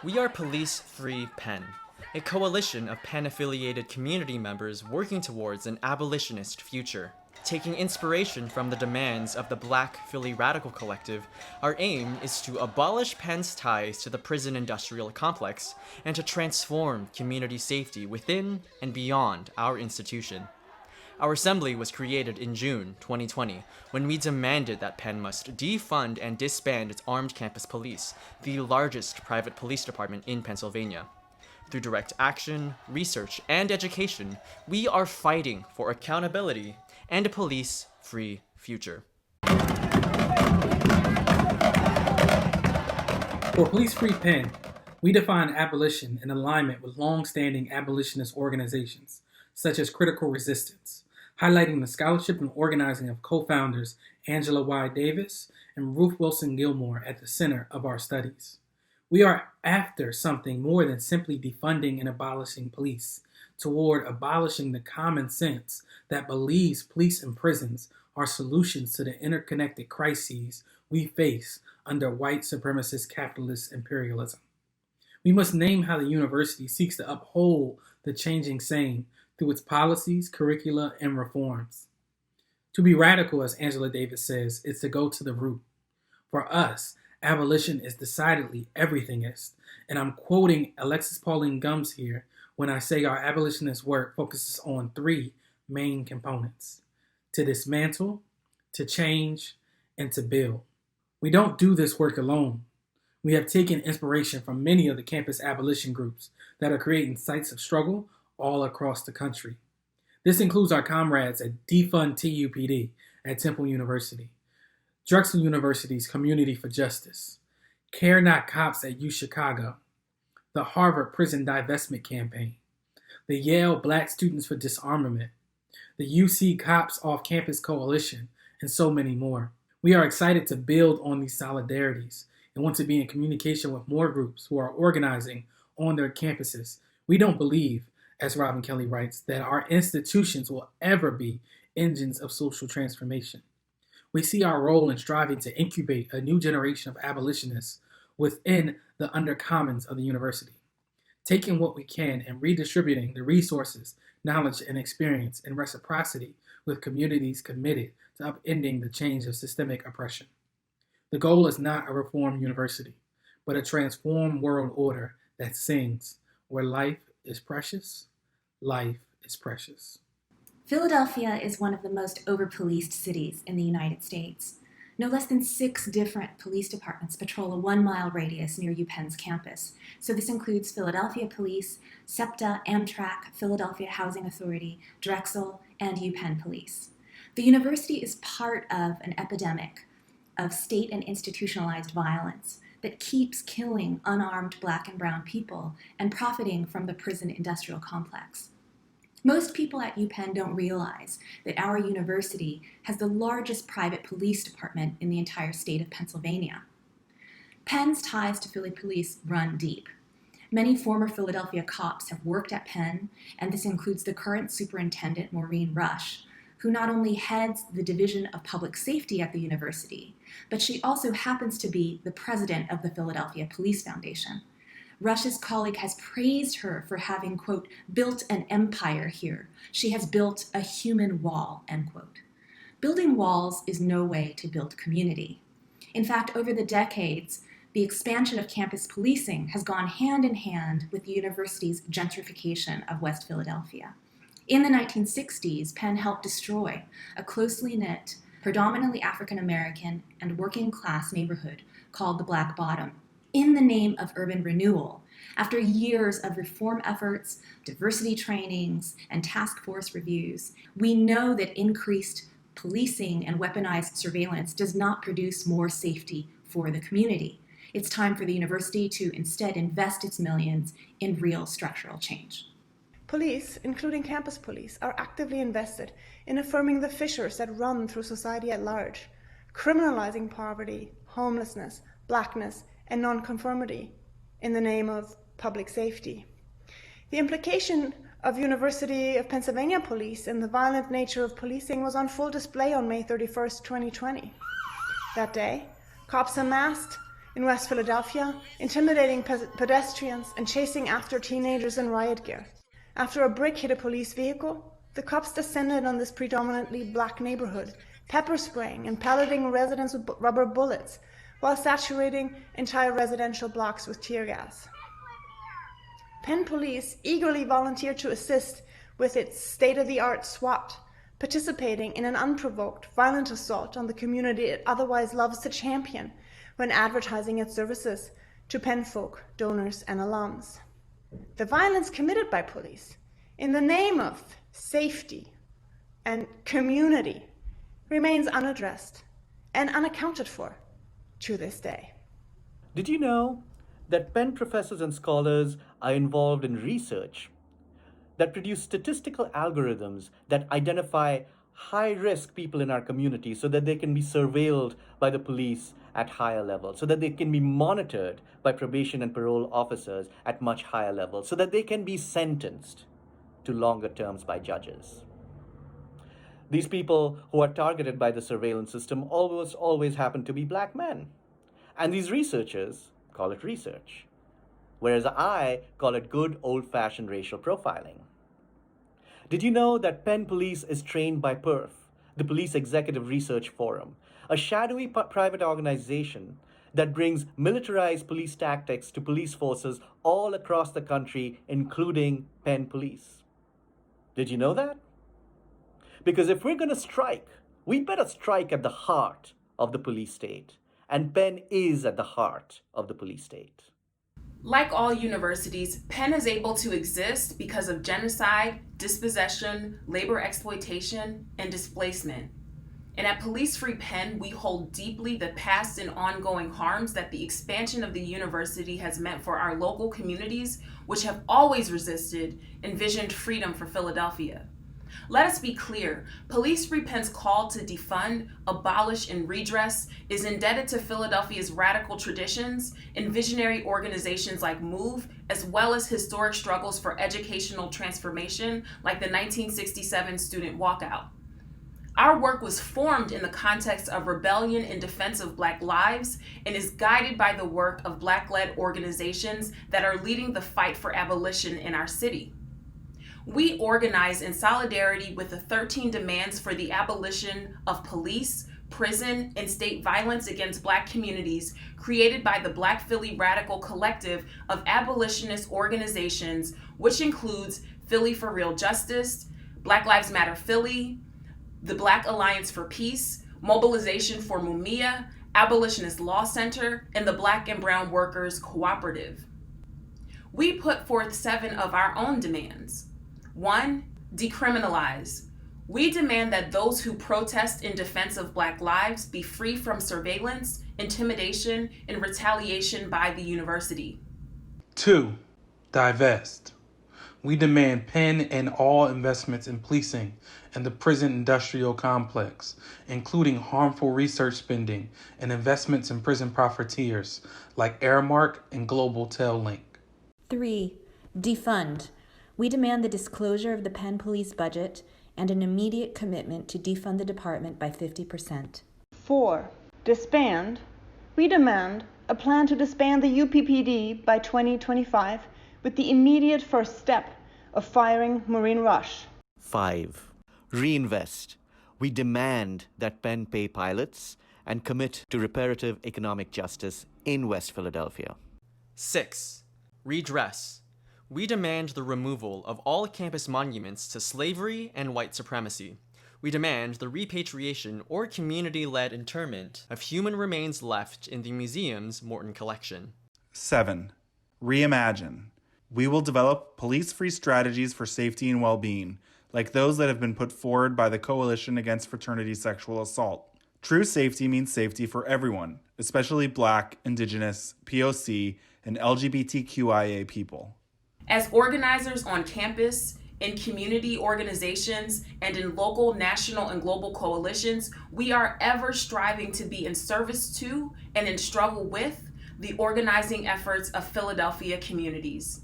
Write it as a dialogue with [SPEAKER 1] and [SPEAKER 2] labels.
[SPEAKER 1] We are Police Free Penn, a coalition of Penn-affiliated community members working towards an abolitionist future. Taking inspiration from the demands of the Black Philly Radical Collective, our aim is to abolish Penn's ties to the prison industrial complex and to transform community safety within and beyond our institution. Our assembly was created in June 2020 when we demanded that Penn must defund and disband its armed campus police, the largest private police department in Pennsylvania. Through direct action, research, and education, we are fighting for accountability and a police-free future.
[SPEAKER 2] For Police Free Penn, we define abolition in alignment with long-standing abolitionist organizations, such as Critical Resistance, highlighting the scholarship and organizing of co-founders Angela Y. Davis and Ruth Wilson Gilmore at the center of our studies. We are after something more than simply defunding and abolishing police, toward abolishing the common sense that believes police and prisons are solutions to the interconnected crises we face under white supremacist capitalist imperialism. We must name how the university seeks to uphold the changing same through its policies, curricula, and reforms. To be radical, as Angela Davis says, is to go to the root. For us, abolition is decidedly everythingist, and I'm quoting Alexis Pauline Gumbs here when I say our abolitionist work focuses on three main components: to dismantle, to change, and to build. We don't do this work alone. We have taken inspiration from many of the campus abolition groups that are creating sites of struggle all across the country. This includes our comrades at DEFUND TUPD at Temple University, Drexel University's Community for Justice, Care Not Cops at UChicago, the Harvard Prison Divestment Campaign, the Yale Black Students for Disarmament, the UC Cops Off-Campus Coalition, and so many more. We are excited to build on these solidarities and want to be in communication with more groups who are organizing on their campuses. We don't believe, as Robin Kelly writes, that our institutions will ever be engines of social transformation. We see our role in striving to incubate a new generation of abolitionists within the undercommons of the university, taking what we can and redistributing the resources, knowledge, and experience in reciprocity with communities committed to upending the change of systemic oppression. The goal is not a reformed university, but a transformed world order that sings, where life is precious, life is precious.
[SPEAKER 3] Philadelphia is one of the most over-policed cities in the United States. No less than 6 different police departments patrol a 1-mile radius near UPenn's campus. So this includes Philadelphia Police, SEPTA, Amtrak, Philadelphia Housing Authority, Drexel, and UPenn Police. The university is part of an epidemic of state and institutionalized violence that keeps killing unarmed Black and brown people and profiting from the prison industrial complex. Most people at UPenn don't realize that our university has the largest private police department in the entire state of Pennsylvania. Penn's ties to Philly police run deep. Many former Philadelphia cops have worked at Penn, and this includes the current superintendent, Maureen Rush, who not only heads the Division of Public Safety at the university, but she also happens to be the president of the Philadelphia Police Foundation. Rush's colleague has praised her for having, quote, built an empire here. She has built a human wall, end quote. Building walls is no way to build community. In fact, over the decades, the expansion of campus policing has gone hand in hand with the university's gentrification of West Philadelphia. In the 1960s, Penn helped destroy a closely knit, predominantly African-American and working-class neighborhood called the Black Bottom, in the name of urban renewal, after years of reform efforts, diversity trainings, and task force reviews. We know that increased policing and weaponized surveillance does not produce more safety for the community. It's time for the university to instead invest its millions in real structural change.
[SPEAKER 4] Police, including campus police, are actively invested in affirming the fissures that run through society at large, criminalizing poverty, homelessness, blackness, and nonconformity in the name of public safety. The implication of University of Pennsylvania police and the violent nature of policing was on full display on May 31st, 2020. That day, cops amassed in West Philadelphia, intimidating pedestrians and chasing after teenagers in riot gear. After a brick hit a police vehicle, the cops descended on this predominantly black neighborhood, pepper spraying and pelleting residents with rubber bullets, while saturating entire residential blocks with tear gas. Penn Police eagerly volunteered to assist with its state-of-the-art SWAT, participating in an unprovoked, violent assault on the community it otherwise loves to champion when advertising its services to Penn folk, donors, and alums. The violence committed by police in the name of safety and community remains unaddressed and unaccounted for to this day.
[SPEAKER 5] Did you know that Penn professors and scholars are involved in research that produce statistical algorithms that identify high-risk people in our community so that they can be surveilled by the police at higher levels, so that they can be monitored by probation and parole officers at much higher levels, so that they can be sentenced to longer terms by judges. These people who are targeted by the surveillance system almost always happen to be black men. And these researchers call it research, whereas I call it good old-fashioned racial profiling. Did you know that Penn Police is trained by PERF, the Police Executive Research Forum, a shadowy private organization that brings militarized police tactics to police forces all across the country, including Penn Police? Did you know that? Because if we're going to strike, we better strike at the heart of the police state. And Penn is at the heart of the police state.
[SPEAKER 6] Like all universities, Penn is able to exist because of genocide, dispossession, labor exploitation, and displacement. And at Police Free Penn, we hold deeply the past and ongoing harms that the expansion of the university has meant for our local communities, which have always resisted envisioned freedom for Philadelphia. Let us be clear, Police Free Penn's call to defund, abolish, and redress is indebted to Philadelphia's radical traditions and visionary organizations like MOVE, as well as historic struggles for educational transformation like the 1967 student walkout. Our work was formed in the context of rebellion in defense of Black lives and is guided by the work of Black-led organizations that are leading the fight for abolition in our city. We organize in solidarity with the 13 demands for the abolition of police, prison, and state violence against Black communities created by the Black Philly Radical Collective of abolitionist organizations, which includes Philly for Real Justice, Black Lives Matter Philly, the Black Alliance for Peace, Mobilization for Mumia, Abolitionist Law Center, and the Black and Brown Workers Cooperative. We put forth 7 of our own demands. 1, decriminalize. We demand that those who protest in defense of Black lives be free from surveillance, intimidation, and retaliation by the university.
[SPEAKER 7] 2, divest. We demand Penn and all investments in policing and the prison industrial complex, including harmful research spending and investments in prison profiteers like Aramark and Global Tel Link.
[SPEAKER 8] 3, defund. We demand the disclosure of the Penn Police budget and an immediate commitment to defund the department by 50%.
[SPEAKER 4] 4, disband. We demand a plan to disband the UPPD by 2025 with the immediate first step of firing Maureen Rush.
[SPEAKER 5] 5, reinvest. We demand that Penn pay pilots and commit to reparative economic justice in West Philadelphia.
[SPEAKER 1] 6, redress. We demand the removal of all campus monuments to slavery and white supremacy. We demand the repatriation or community-led interment of human remains left in the museum's Morton collection.
[SPEAKER 9] 7, reimagine. We will develop police-free strategies for safety and well-being, like those that have been put forward by the Coalition Against Fraternity Sexual Assault. True safety means safety for everyone, especially Black, Indigenous, POC, and LGBTQIA people.
[SPEAKER 6] As organizers on campus, in community organizations, and in local, national, and global coalitions, we are ever striving to be in service to and in struggle with the organizing efforts of Philadelphia communities.